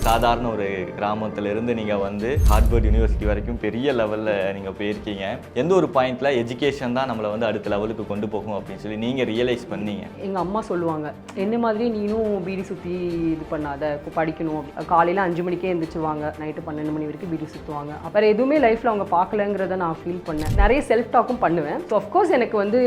சாதாரண ஒரு கிராமத்திலிருந்து நீங்கள் வந்து ஹார்வர்ட் யூனிவர்சிட்டி வரைக்கும் பெரிய லெவலில் நீங்கள் போயிருக்கீங்க. எந்த ஒரு பாயிண்ட்டில் எஜுகேஷன் தான் நம்மளை வந்து அடுத்த லெவலுக்கு கொண்டு போகும் அப்படின்னு சொல்லி நீங்கள் ரியலைஸ் பண்ணீங்க? எங்கள் அம்மா சொல்லுவாங்க, என்ன மாதிரி நீனும் பீடி சுற்றி இது பண்ணாத, படிக்கணும் அப்படி. காலையில் 5 மணிக்கே எழுந்திரிச்சுவாங்க, நைட்டு 12 மணி வரைக்கும் பீடி சுற்றுவாங்க. அப்புறம் எதுவுமே லைஃப்பில் அவங்க பார்க்கலங்கிறத நான் ஃபீல் பண்ணேன். நிறைய செல்ஃப் டாக்கும் பண்ணுவேன். ஸோ அஃப்கோர்ஸ் எனக்கு வந்து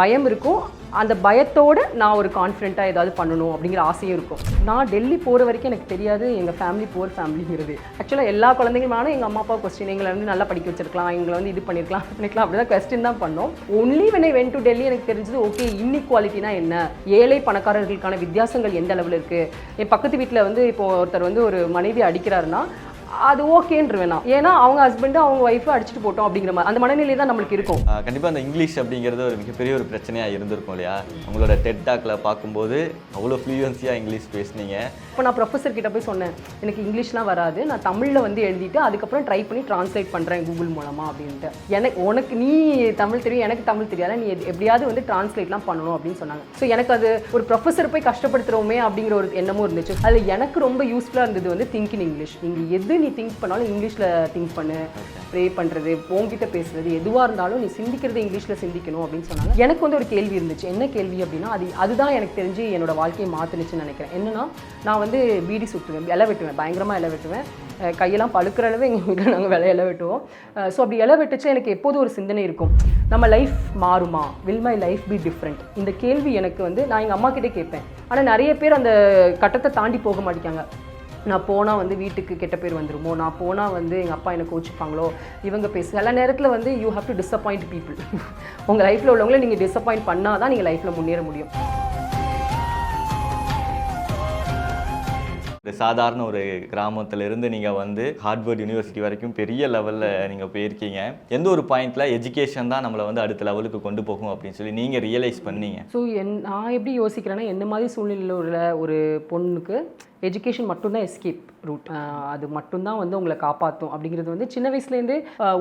பயம் இருக்கும். அந்த பயத்தோடு நான் ஒரு கான்ஃபிடென்ட்டாக ஏதாவது பண்ணணும் அப்படிங்கிற ஆசையும் இருக்கும். நான் டெல்லி போகிற வரைக்கும் எனக்கு தெரியாது எங்கள் ஃபேமிலி போர் ஃபேமிலிங்கிறது. ஆக்சுவலாக எல்லா குழந்தைங்களுமான எங்கள் அம்மா அப்பா கொஸ்டின், எங்களை வந்து நல்லா படிக்க வச்சிருக்கலாம், எங்களை வந்து இது பண்ணியிருக்கலாம் அப்படி தான் கொஸ்டின் தான் பண்ணோம். Only when I went to Delhi எனக்கு தெரிஞ்சது, ஓகே இன்இக்வாலிட்டினா என்ன, ஏழை பணக்காரர்களுக்கான வித்தியாசங்கள் எந்த அளவில் இருக்குது. என் பக்கத்து வீட்டில் வந்து இப்போது ஒருத்தர் வந்து ஒரு மனைவி அடிக்கிறாருன்னா அது ஓகேன்றுவேன் நான். ஏன்னா அவங்க ஹஸ்பண்டு அவங்க ஒய்ஃபை அடிச்சுட்டு போட்டோம் அப்படிங்கிற மாதிரி அந்த மனநிலை தான் நம்மளுக்கு இருக்கும். கண்டிப்பாக அந்த இங்கிலீஷ் அப்படிங்கிறது ஒரு மிகப்பெரிய ஒரு பிரச்சனையாக இருந்திருக்கும் இல்லையா? உங்களோட டெட் டாக்ல பார்க்கும்போது அவ்வளோ ஃப்ளூயன்சியாக இங்கிலீஷ் பேசுனீங்க. இப்போ நான் ப்ரொஃபஸர் கிட்ட போய் சொன்னேன், எனக்கு இங்கிலீஷ்லாம் வராது, நான் தமிழில் வந்து எழுதிட்டு அதுக்கப்புறம் ட்ரை பண்ணி ட்ரான்ஸ்லேட் பண்ணுறேன் கூகுள் மூலமாக அப்படின்ட்டு. உனக்கு நீ தமிழ் தெரியும், எனக்கு தமிழ் தெரியாது, நீ எப்படியாவது வந்து ட்ரான்ஸ்லேட்லாம் பண்ணணும் அப்படின்னு சொன்னாங்க. ஸோ எனக்கு அது ஒரு ப்ரொஃபஸர் போய் கஷ்டப்படுத்துகிறோமே அப்படிங்கிற ஒரு எண்ணமும் இருந்துச்சு. அதில் எனக்கு ரொம்ப யூஸ்ஃபுல்லாக இருந்தது வந்து திங்க் இன் இங்கிலீஷ். நீங்கள் எது நீ திங்க் பண்ணாலும் இங்கிலீஷில் திங்க் பண்ணு, ப்ரே பண்ணுறது, உங்ககிட்ட பேசுறது, எதுவாக இருந்தாலும் நீ சிந்திக்கிறது இங்கிலீஷில் சிந்திக்கணும் அப்படின்னு சொன்னாங்க. எனக்கு வந்து ஒரு கேள்வி இருந்துச்சு. என்ன கேள்வி அப்படின்னா, அதுதான் எனக்கு தெரிஞ்சு என்னோட வாழ்க்கையை மாற்றுனுச்சுன்னு நினைக்கிறேன். என்னன்னா, நான் வந்து பீடி சுட்டுவேன், இலை வெட்டுவேன், பயங்கரமாக இலை வெட்டுவேன், கையெல்லாம் பழுக்கிற அளவு எங்கள் வீட்டில் நாங்கள் இலை வெட்டுவோம். ஸோ அப்படி இலை வெட்டுச்சு எனக்கு எப்போதும் ஒரு சிந்தனை இருக்கும், நம்ம லைஃப் மாறுமா, will my life be different. இந்த கேள்வி எனக்கு வந்து நான் எங்கள் அம்மா கிட்டே கேட்பேன். ஆனால் நிறைய பேர் அந்த கட்டத்தை தாண்டி போக மாட்டேங்காங்க. நான் போனால் வந்து வீட்டுக்கு கெட்ட பேர் வந்துருமோ, நான் போனால் வந்து எங்கள் அப்பா என்னை கோச்சிப்பாங்களோ, இவங்க பேசு சில நேரத்தில் வந்து you have to disappoint people. உங்கள் லைஃப்பில் உள்ளவங்கள நீங்கள் டிஸப்பாயிண்ட் பண்ணால் தான் நீங்கள் லைஃப்பில் முன்னேற முடியும். சாதாரண ஒரு கிராமத்திலிருந்து நீங்கள் வந்து ஹார்வர்ட் யூனிவர்சிட்டி வரைக்கும் பெரிய லெவலில் நீங்கள் போயிருக்கீங்க. எந்த ஒரு பாயிண்ட்டில் எஜுகேஷன் தான் நம்மளை வந்து அடுத்த லெவலுக்கு கொண்டு போகும் அப்படின்னு சொல்லி நீங்கள் ரியலைஸ் பண்ணீங்க? ஸோ நான் எப்படி யோசிக்கிறேன்னா, என்ன மாதிரி சூழ்நிலையில் உள்ள ஒரு பொண்ணுக்கு எஜுகேஷன் மட்டும்தான் எஸ்கேப் ரூட், அது மட்டும்தான் வந்து உங்களை காப்பாற்றும் அப்படிங்கிறது வந்து சின்ன வயசுலேருந்து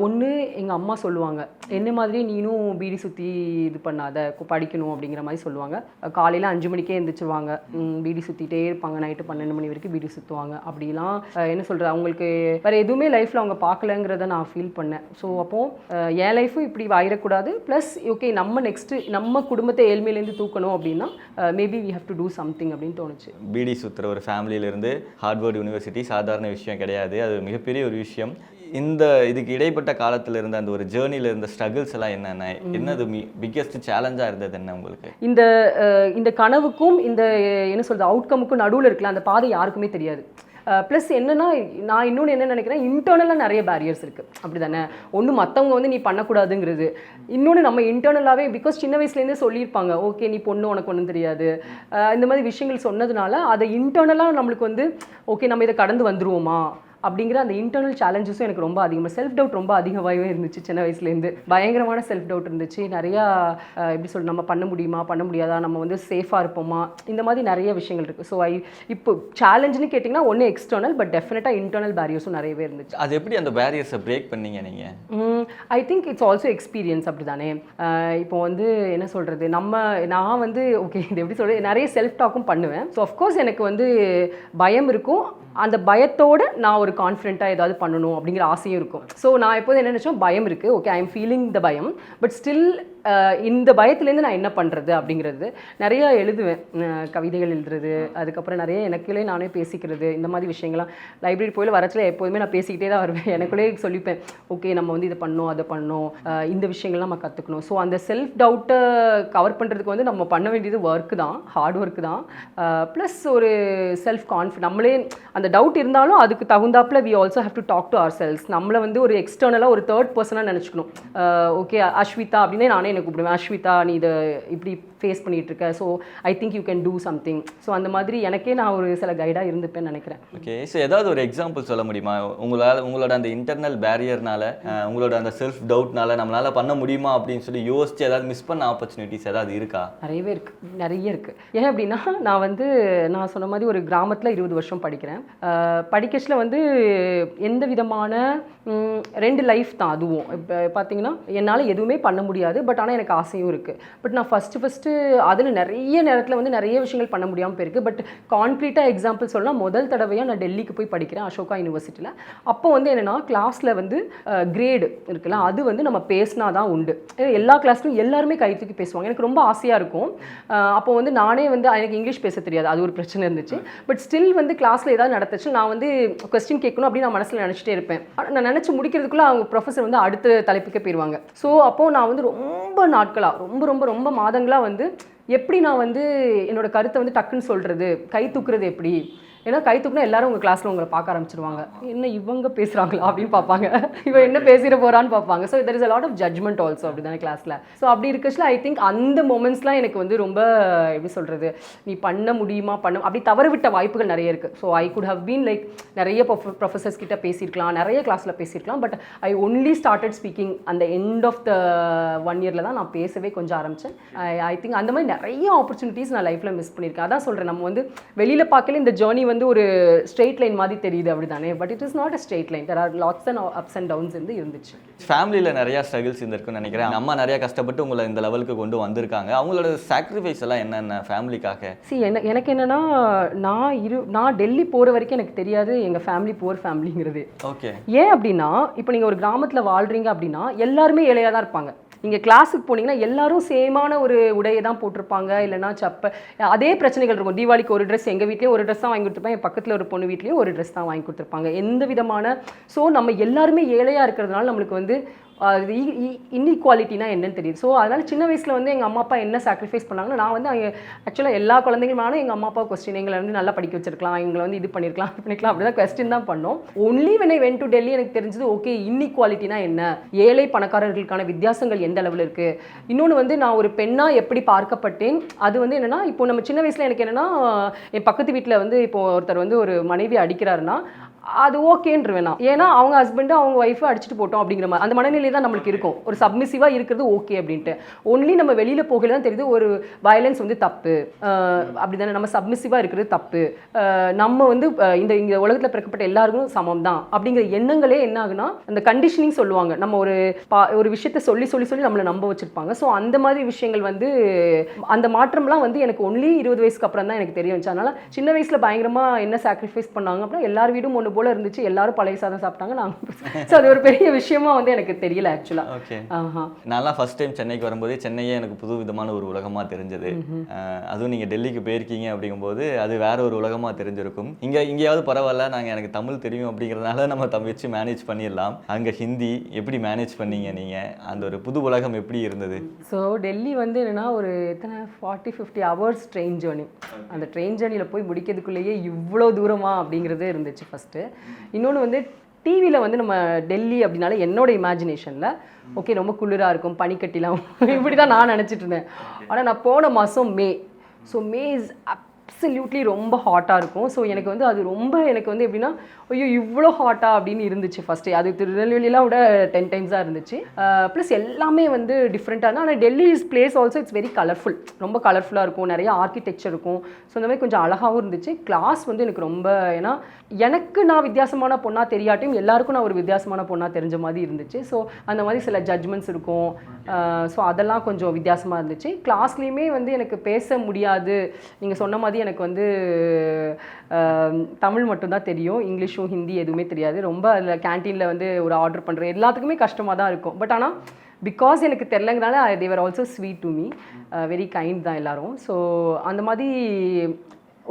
ஒன்று எங்கள் அம்மா சொல்லுவாங்க, என்ன மாதிரி நீனும் பீடி சுற்றி இது பண்ணாத, படிக்கணும் அப்படிங்கிற மாதிரி சொல்லுவாங்க. காலையில் 5 மணிக்கே எழுந்திரிச்சிருவாங்க, பீடி சுற்றிட்டே இருப்பாங்க, நைட்டு 12 மணி வரைக்கும் பீடி சுற்றுவாங்க. அப்படிலாம் என்ன சொல்கிறது, அவங்களுக்கு வேறு எதுவுமே லைஃப்பில் அவங்க பார்க்கலங்கிறத நான் ஃபீல் பண்ணேன். ஸோ அப்போது என் லைஃப்பும் இப்படி ஆயிடக்கூடாது. ப்ளஸ் ஓகே நம்ம நெக்ஸ்ட்டு நம்ம குடும்பத்தை ஏழ்மையிலேருந்து தூக்கணும் அப்படின்னா maybe we have to do something அப்படின்னு தோணுச்சு. பீடி சுற்றுற ஒரு ஃபேமிலியிலேருந்து ஹார்வர்ட் யூனிவர்சிட்டி சாதாரண விஷயம் கிடையாது, அது மிகப்பெரிய ஒரு விஷயம். இதுக்கு இடைப்பட்ட காலத்தில் இருந்த அந்த ஒரு ஜேர்னியில் இருந்த ஸ்ட்ரகிள்ஸ் எல்லாம் என்னது பிக்கெஸ்ட் சேலஞ்சாக இருந்தது என்ன உங்களுக்கு? இந்த கனவுக்கும் இந்த என்ன சொல்கிறது அவுட்கமுக்கும் நடுவில் இருக்கலாம் அந்த பாதை யாருக்குமே தெரியாது. ப்ளஸ் என்னென்னா, நான் இன்னொன்று என்ன நினைக்கிறேன், இன்டர்னலாக நிறைய பேரியர்ஸ் இருக்குது. அப்படி தானே, ஒன்று மற்றவங்க வந்து நீ பண்ணக்கூடாதுங்கிறது, இன்னொன்று நம்ம இன்டர்னலாகவே பிகாஸ் சின்ன வயசுலேருந்தே சொல்லியிருப்பாங்க, ஓகே நீ பொண்ணு உனக்கு ஒன்றும் தெரியாது, இந்த மாதிரி விஷயங்கள் சொன்னதுனால அதை இன்டர்னலாக நம்மளுக்கு வந்து ஓகே நம்ம இதை கடந்து வந்துருவோமா அப்படிங்கிற அந்த இன்டர்னல் சேலஞ்சஸும் எனக்கு ரொம்ப அதிகமாக, செல்ஃப் டவுட் ரொம்ப அதிகமாகவே இருந்துச்சு. சின்ன வயசுலேருந்து பயங்கரமான செல்ஃப் டவுட் இருந்துச்சு. நிறையா எப்படி சொல்ல, நம்ம பண்ண முடியுமா பண்ண முடியாதா, நம்ம வந்து சேஃபாக இருப்போமா, இந்த மாதிரி நிறைய விஷயங்கள் இருக்குது. ஸோ இப்போ சேலஞ்சுன்னு கேட்டிங்கன்னா ஒன்று எக்ஸ்டர்னல், பட் டெஃபினட்டாக இன்டர்னல் பேரியர்ஸும் நிறையவே இருந்துச்சு. அது எப்படி அந்த பேரியர்ஸை பிரேக் பண்ணீங்க நீங்கள்? I think it's also experience. அப்படி தானே, இப்போ வந்து என்ன சொல்கிறது, நான் வந்து ஓகே இது எப்படி சொல்கிறது, நிறைய செல்ஃப் டாக்கும் பண்ணுவேன். ஸோ அஃப்கோர்ஸ் எனக்கு வந்து பயம் இருக்கும். அந்த பயத்தோடு நான் ஒரு கான்ஃபிடென்ட்டாக ஏதாவது பண்ணணும் அப்படிங்கிற ஆசையும் இருக்கும். ஸோ நான் எப்போது என்ன நினச்சோம், பயம் இருக்குது, ஓகே ஐ எம் ஃபீலிங் த பயம், பட் ஸ்டில் இந்த பயத்துலேருந்து நான் என்ன பண்ணுறது அப்படிங்கிறது நிறையா எழுதுவேன். கவிதைகள் எழுதுறது, அதுக்கப்புறம் நிறைய எனக்குள்ளே நானே பேசிக்கிறது, இந்த மாதிரி விஷயங்கள்லாம் லைப்ரரி போய் வரச்சில் எப்போதுமே நான் பேசிக்கிட்டே தான் வருவேன். எனக்குள்ளே சொல்லிப்பேன், ஓகே நம்ம வந்து இதை பண்ணோம் அதை பண்ணோம், இந்த விஷயங்கள்லாம் நம்ம கற்றுக்கணும். ஸோ அந்த செல்ஃப் டவுட்டை கவர் பண்ணுறதுக்கு வந்து நம்ம பண்ண வேண்டியது ஒர்க்கு தான், ஹார்ட் ஒர்க்கு தான். ப்ளஸ் ஒரு செல்ஃப் கான்ஃபிடன்ஸ், நம்மளே அந்த டவுட் இருந்தாலும் அதுக்கு தகுந்தாப்பில் we also have to talk to our selves. நம்மளை வந்து ஒரு எக்ஸ்டர்னலாக ஒரு தேர்ட் பர்சனாக நினச்சிக்கணும். ஓகே அஸ்விதா அப்படின்னே நானே எனக்கு கூப்பிடுவேன், அஸ்விதா நீ இதை இப்படி ஃபேஸ் பண்ணிகிட்டு இருக்க, so I think you can do something. So அந்த மாதிரி எனக்கே நான் ஒரு சில கைடாக இருந்துப்பேன்னு நினைக்கிறேன். ஓகே, ஸோ ஏதாவது ஒரு எக்ஸாம்பிள் சொல்ல முடியுமா? உங்களோட அந்த இன்டர்னல் பேரியர்னால, உங்களோட அந்த செல்ஃப் டவுட்னால நம்மளால் பண்ண முடியுமா அப்படின்னு சொல்லி யோசிச்சு ஏதாவது மிஸ் பண்ண ஆப்பர்ச்சுனிட்டிஸ் ஏதாவது இருக்கா? நிறையவே இருக்குது, நிறைய இருக்குது. ஏன் அப்படின்னா, நான் சொன்ன மாதிரி ஒரு கிராமத்தில் 20 வருஷம் படிக்கிறேன். படிக்கச்சில் வந்து எந்த விதமான 2 லைஃப் தான் அதுவும். இப்போ பார்த்தீங்கன்னா என்னால் எதுவுமே பண்ண முடியாது, பட் ஆனால் எனக்கு ஆசையும் இருக்குது. பட் நான் ஃபஸ்ட்டு ஃபஸ்ட்டு அதில் நிறைய நேரத்தில் வந்து நிறைய விஷயங்கள் பண்ண முடியாமல் போயிருக்கு. பட் கான்க்ரீட்டாக எக்ஸாம்பிள் சொல்லலாம், முதல் தடவையாக நான் டெல்லிக்கு போய் படிக்கிறேன் அசோகா யூனிவர்சிட்டியில். அப்போ வந்து என்னென்னா கிளாஸில் வந்து கிரேடு இருக்குல்ல, அது வந்து நம்ம பேசினா தான் உண்டு. எல்லா கிளாஸ்லையும் எல்லாருமே கை தூக்கி பேசுவாங்க. எனக்கு ரொம்ப ஆசையாக இருக்கும். அப்போ வந்து நானே வந்து எனக்கு இங்கிலீஷ் பேச தெரியாது, அது ஒரு பிரச்சனை இருந்துச்சு. பட் ஸ்டில் வந்து கிளாஸில் ஏதாவது நடந்துச்சு நான் வந்து கொஸ்டின் கேட்கணும் அப்படின்னு நான் மனசில் நினச்சிட்டே இருப்பேன். நான் நினச்சி முடிக்கிறதுக்குள்ளே அவங்க ப்ரொஃபஸர் வந்து அடுத்த தலைப்புக்கே போயிடுவாங்க. ஸோ அப்போது நான் வந்து ரொம்ப நாட்களாக ரொம்ப மாதங்களாக வந்து எப்படி நான் வந்து என்னோட கருத்தை வந்து டக்குன்னு சொல்கிறது, கை தூக்குறது எப்படி. ஏன்னா கை தூக்குனா எல்லாரும் உங்கள் கிளாஸில் உங்களை பார்க்க ஆரம்பிச்சிருவாங்க, என்ன இவங்க பேசுகிறாங்களா அப்படின்னு பார்ப்பாங்க, இவன் என்ன பேசிட போகிறான்னு பார்ப்பாங்க. So there is a lot of judgement also அப்படி தானே கிளாஸில். ஸோ அப்படி இருக்கச்சுல ஐ திங்க் அந்த மொமெண்ட்ஸ்லாம் எனக்கு வந்து ரொம்ப எப்படி சொல்கிறது, நீ பண்ண முடியுமா அப்படி தவறு விட்ட வாய்ப்புகள் நிறைய இருக்குது. So I could have been like நிறைய ப்ரொஃபஸர்ஸ் கிட்ட பேசியிருக்கலாம், நிறைய கிளாஸில் பேசியிருக்கலாம். But I only started speaking அந்த எண்ட் ஆஃப் த 1 இயரில் தான் நான் பேசவே கொஞ்சம் ஆரம்பித்தேன். ஐ திங்க் அந்த மாதிரி நிறைய ஆப்பர்ச்சுனிட்டிஸ் நான் லைஃப்பில் மிஸ் பண்ணியிருக்கேன். அதான் சொல்கிறேன், நம்ம வந்து வெளியில் பார்க்கல இந்த ஜேர்னி வந்து ஒரு ஸ்ட்ரெயிட் லைன் மாதிரி தெரியுது அப்படி தானே, but it is not a straight line. There are lots and ups and downs இருந்து இருந்துச்சு. ஃபேமிலியில் நிறையா ஸ்ட்ரகிள்ஸ் இருந்திருக்குன்னு நினைக்கிறேன். அம்மா நிறையா கஷ்டப்பட்டு உங்களை இந்த லெவலுக்கு கொண்டு வந்திருக்காங்க. அவங்களோட சாக்ரிஃபைஸ் எல்லாம் என்னென்ன ஃபேமிலிக்காக? எனக்கு என்னென்னா நான் டெல்லி போகிற வரைக்கும் எனக்கு தெரியாது எங்கள் ஃபேமிலி புவர் ஃபேமிலிங்கிறது. ஓகே. ஏன் அப்படின்னா இப்போ நீங்கள் ஒரு கிராமத்தில் வாழ்கிறீங்க அப்படின்னா எல்லாருமே ஏழையாக தான் இருப்பாங்க. நீங்கள் கிளாஸுக்கு போனீங்கன்னா எல்லாரும் சேமான ஒரு உடையை தான் போட்டிருப்பாங்க, இல்லைனா சப்பை. அதே பிரச்சனைகள் இருக்கும். தீபாவளிக்கு ஒரு ட்ரெஸ், எங்கள் வீட்லேயும் ஒரு ட்ரெஸ் தான் வாங்கி கொடுத்துருப்பேன், என் பக்கத்தில் ஒரு பொண்ணு வீட்லேயும் ஒரு ட்ரெஸ் தான் வாங்கி கொடுத்துருப்பாங்க. எந்த விதமான ஸோ நம்ம எல்லாருமே ஏழையாக இருக்கிறதுனால நம்மளுக்கு வந்து இன்இக்வாலிட்டினா என்னன்னு தெரியுது. ஸோ அதனால் சின்ன வயசில் வந்து எங்கள் அம்மா அப்பா என்ன சாக்ரிஃபைஸ் பண்ணாங்கன்னா, நான் வந்து ஆக்சுவலாக எல்லா குழந்தைங்களும் எங்கள் அம்மா அப்பா கொஸ்டின் எங்களை வந்து நல்லா படிக்க வச்சிருக்கலாம், எங்களை வந்து இது பண்ணியிருக்கலாம் அப்படி தான் கொஸ்டின் தான் பண்ணோம். Only when I went to Delhi எனக்கு தெரிஞ்சது ஓகே இன்இக்வாலிட்டினா என்ன, ஏழை பணக்காரர்களுக்கான வித்தியாசங்கள் எந்த அளவில் இருக்குது. இன்னொன்று வந்து நான் ஒரு பெண்ணாக எப்படி பார்க்கப்பட்டேன், அது வந்து என்னென்னா இப்போ நம்ம சின்ன வயசில் எனக்கு என்னென்னா என் பக்கத்து வீட்டில் வந்து இப்போ ஒருத்தர் வந்து ஒரு மனைவி அடிக்கிறாருன்னா அது ஓகேன்றுவேன் நான். ஏன்னா அவங்க ஹஸ்பண்டு அவங்க ஒய்ஃபை அடிச்சுட்டு போட்டோம் அப்படிங்கிற மாதிரி அந்த மனநிலை தான் நம்மளுக்கு இருக்கும். ஒரு சப்மிசிவாக இருக்கிறது ஓகே அப்படின்ட்டு. ஒன்லி நம்ம வெளியில் போகல தான் தெரியுது ஒரு வயலன்ஸ் வந்து தப்பு அப்படி தானே, நம்ம சப்மிசிவாக இருக்கிறது தப்பு, நம்ம வந்து இந்த உலகத்தில் பிறக்கப்பட்ட எல்லாருக்கும் சமம் தான் அப்படிங்கிற எண்ணங்களே என்ன ஆகுனா அந்த கண்டிஷனிங் சொல்லுவாங்க. நம்ம ஒரு விஷயத்தை சொல்லி நம்மளை நம்ப வச்சுருப்பாங்க. ஸோ அந்த மாதிரி விஷயங்கள் வந்து அந்த மாற்றம்லாம் வந்து எனக்கு ஒன்லி 20 வயசுக்கு அப்புறம் தான் எனக்கு தெரிய வந்துச்சு. அதனால் சின்ன வயசில் பயங்கரமாக என்ன சாக்ரிஃபைஸ் பண்ணாங்க அப்படின்னா எல்லார் வீடும் ஒன்று போல இருந்துச்சு, எல்லாரும் பழைய சாதம் சாப்பிட்டாங்க நாங்கள். ஸோ அது ஒரு பெரிய விஷயமா வந்து எனக்கு தெரியல ஆக்சுவலாக. ஓகே. நான்லாம் ஃபர்ஸ்ட் டைம் சென்னைக்கு வரும்போதே சென்னையே எனக்கு புது விதமான ஒரு உலகமாக தெரிஞ்சது. அதுவும் நீங்கள் டெல்லிக்கு போயிருக்கீங்க அப்படிங்கும்போது அது வேற ஒரு உலகமாக தெரிஞ்சிருக்கும். இங்கேயாவது பரவாயில்ல, நாங்கள் எனக்கு தமிழ் தெரியும் அப்படிங்கிறதுனால நம்ம வச்சு மேனேஜ் பண்ணிடலாம். அங்கே ஹிந்தி எப்படி மேனேஜ் பண்ணீங்க நீங்கள்? அந்த ஒரு புது உலகம் எப்படி இருந்தது? ஸோ டெல்லி வந்து என்னென்னா ஒரு எத்தனை 40-50 ஹவர்ஸ் ட்ரெயின் ஜேர்னி. அந்த ட்ரெயின் ஜேர்னியில் போய் முடிக்கிறதுக்குள்ளேயே இவ்வளோ தூரமா அப்படிங்கிறது இருந்துச்சு ஃபஸ்ட்டு. இன்னொன்று வந்து டிவியில் வந்து நம்ம டெல்லி அப்படின்னால என்னோட இமேஜினேஷனில் ஓகே ரொம்ப குளிராக இருக்கும், பனிக்கட்டிலாம் இப்படி தான் நான் நினச்சிட்டு இருந்தேன். ஆனால் நான் போன மாதம் மே. ஸோ மே இஸ் அப்சல்யூட்லி ரொம்ப ஹாட்டாக இருக்கும். ஸோ எனக்கு வந்து அது ரொம்ப எனக்கு வந்து எப்படின்னா ஐயோ இவ்வளோ ஹாட்டாக அப்படின்னு இருந்துச்சு ஃபஸ்ட்டு. அது திருநெல்வேலியெலாம் விட 10 டைம்ஸாக இருந்துச்சு. ப்ளஸ் எல்லாமே வந்து டிஃப்ரெண்ட்டாக இருந்தது. ஆனால் Delhi place also it's very colourful, ரொம்ப கலர்ஃபுல்லாக இருக்கும், நிறைய ஆர்கிடெக்சர் இருக்கும். ஸோ இந்த மாதிரி கொஞ்சம் அழகாகவும் இருந்துச்சு. கிளாஸ் வந்து எனக்கு ரொம்ப ஏன்னா எனக்கு நான் வித்தியாசமான பொண்ணாக தெரியாட்டையும் எல்லாருக்கும் நான் ஒரு வித்தியாசமான பொண்ணாக தெரிஞ்ச மாதிரி இருந்துச்சு. ஸோ அந்த மாதிரி சில ஜட்ஜ்மெண்ட்ஸ் இருக்கும். ஸோ அதெல்லாம் கொஞ்சம் வித்தியாசமாக இருந்துச்சு. கிளாஸ்லேயுமே வந்து எனக்கு பேச முடியாது. நீங்கள் சொன்ன மாதிரி எனக்கு வந்து தமிழ் மட்டும்தான் தெரியும், இங்கிலீஷும் ஹிந்தி எதுவுமே தெரியாது. ரொம்ப அதில் கேன்டீனில் வந்து ஒரு ஆர்டர் பண்ணுற எல்லாத்துக்குமே கஷ்டமாக தான் இருக்கும். பட் ஆனால் பிகாஸ் எனக்கு தெரிலங்கிறனால they were also sweet to me, very kind தான் எல்லோரும். ஸோ அந்த மாதிரி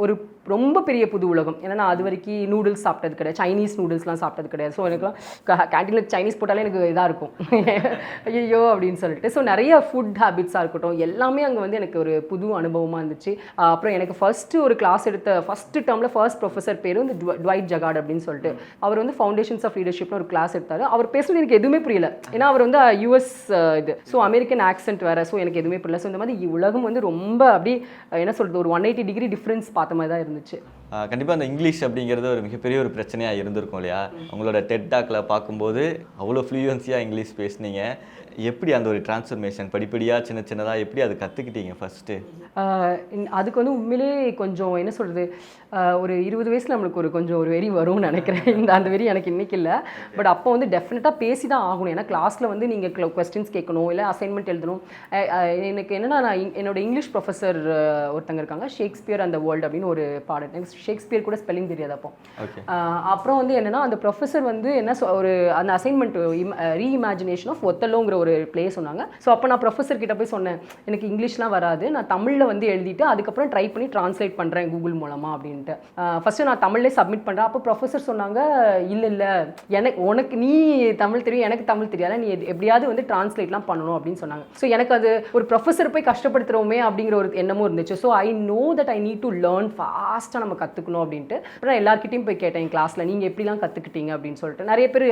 ஒரு ரொம்ப பெரிய புது உலகம். ஏன்னா நான் அது வரைக்கும் நூடுல்ஸ் சாப்பிட்டது கிடையாது, சைனீஸ் நூடுல்ஸ்லாம் சாப்பிட்டது கிடையாது. ஸோ எனக்குலாம் கேன்டீனில் சைனீஸ் போட்டாலே எனக்கு இதாக இருக்கும், ஐயோ அப்படின்னு சொல்லிட்டு. ஸோ நிறைய ஃபுட் ஹேபிட்ஸாக இருக்கட்டும் எல்லாமே அங்கே வந்து எனக்கு ஒரு புது அனுபவமாக இருந்துச்சு. அப்புறம் எனக்கு ஃபஸ்ட்டு ஒரு கிளாஸ் எடுத்த ஃபஸ்ட்டு டேர்மில் ஃபர்ஸ்ட் ப்ரொஃபஸர் பேர் வந்து ட்வைட் ஜகார்ட் அப்படின்னு சொல்லிட்டு. அவர் வந்து ஃபவுண்டேஷன்ஸ் ஆஃப் லீடர்ஷிப்னு ஒரு கிளாஸ் எடுத்தார். அவர் பேசுகிறது எனக்கு எதுவுமே புரியல, ஏன்னா அவர் வந்து US இது. ஸோ அமெரிக்கன் ஆக்சென்ட் வேறு. ஸோ எனக்கு எதுவுமே புரியல. ஸோ இந்த மாதிரி உலகம் வந்து ரொம்ப அப்படி என்ன சொல்கிறது ஒரு 180 டிகிரி டிஃப்ரென்ஸ் பார்த்த மாதிரி தான் இருந்துச்சு. கண்டிப்பாக அந்த இங்கிலீஷ் அப்படிங்கிறது ஒரு மிகப்பெரிய ஒரு பிரச்சனையாக இருந்திருக்கும் இல்லையா? உங்களோட டெட் டாக்கில் பார்க்கும்போது அவ்வளோ ஃப்ளூயன்சியாக இங்கிலீஷ் பேசுனீங்க. எப்படி அந்த ஒரு டிரான்ஸ்ஃபர்மேஷன் படிப்படியாக சின்ன சின்னதாக எப்படி அது கற்றுக்கிட்டீங்க ஃபஸ்ட்டு? அதுக்கு வந்து உண்மையிலே கொஞ்சம் என்ன சொல்கிறது, ஒரு 20 வயசில் நம்மளுக்கு கொஞ்சம் ஒரு வெறி வரும்னு நினைக்கிறேன். அந்த வெறி எனக்கு இன்றைக்கி இல்லை. பட் அப்போ வந்து டெஃபினட்டாக பேசி தான் ஆகணும். ஏன்னா கிளாஸில் வந்து நீங்கள் கொஸ்டின்ஸ் கேட்கணும், இல்லை அசைன்மெண்ட் எழுதணும். எனக்கு என்னென்னா, நான் என்னோட இங்கிலீஷ் ப்ரொஃபஸர் ஒருத்தங்க இருக்காங்க, ஷேக்ஸ்பியர் அந்த வேர்ல்டு அப்படின்னு ஒரு பாடம். எனக்கு ஷேக்ஸ்பியர் கூட ஸ்பெல்லிங் தெரியாது அப்போ. அப்புறம் வந்து என்னென்னா, அந்த ப்ரொஃபஸர் வந்து என்ன ஒரு அந்த அசைன்மெண்ட் ரீஇமேஜினேஷன் ஆஃப் ஒத்தலோங்கிற ஒரு பிளே சொன்னாங்க. ஸோ அப்போ நான் ப்ரொஃபஸர் கிட்ட போய் சொன்னேன், எனக்கு இங்கிலீஷ்லாம் வராது, நான் தமிழில் வந்து எழுதிட்டு அதுக்கப்புறம் ட்ரை பண்ணி ட்ரான்ஸ்லேட் பண்ணுறேன் கூகுள் மூலமாக அப்படின்ட்டு. ஃபஸ்ட்டு நான் தமிழ்லேயே சப்மிட் பண்ணுறேன். அப்போ ப்ரொஃபஸர் சொன்னாங்க, இல்லை உனக்கு நீ தமிழ் தெரியும், எனக்கு தமிழ் தெரியாது, நீ எப்படியாவது வந்து ட்ரான்ஸ்லேட்லாம் பண்ணணும் அப்படின்னு சொன்னாங்க. ஸோ எனக்கு அது ஒரு ப்ரொஃபஸர் போய் கஷ்டப்படுத்துகிறோமே அப்படிங்கிற ஒரு எண்ணமும் இருந்துச்சு. So I know that I need to learn ஃபாஸ்ட்டாக நம்ம கற்றுக்கணும் அப்படின்ட்டு. அப்புறம் நான் எல்லாருக்கிட்டையும் போய் கேட்டேன் என் கிளாஸில், நீங்கள் எப்படிலாம் கற்றுக்கிட்டீங்க அப்படின்னு சொல்லிட்டு. நிறைய பேர்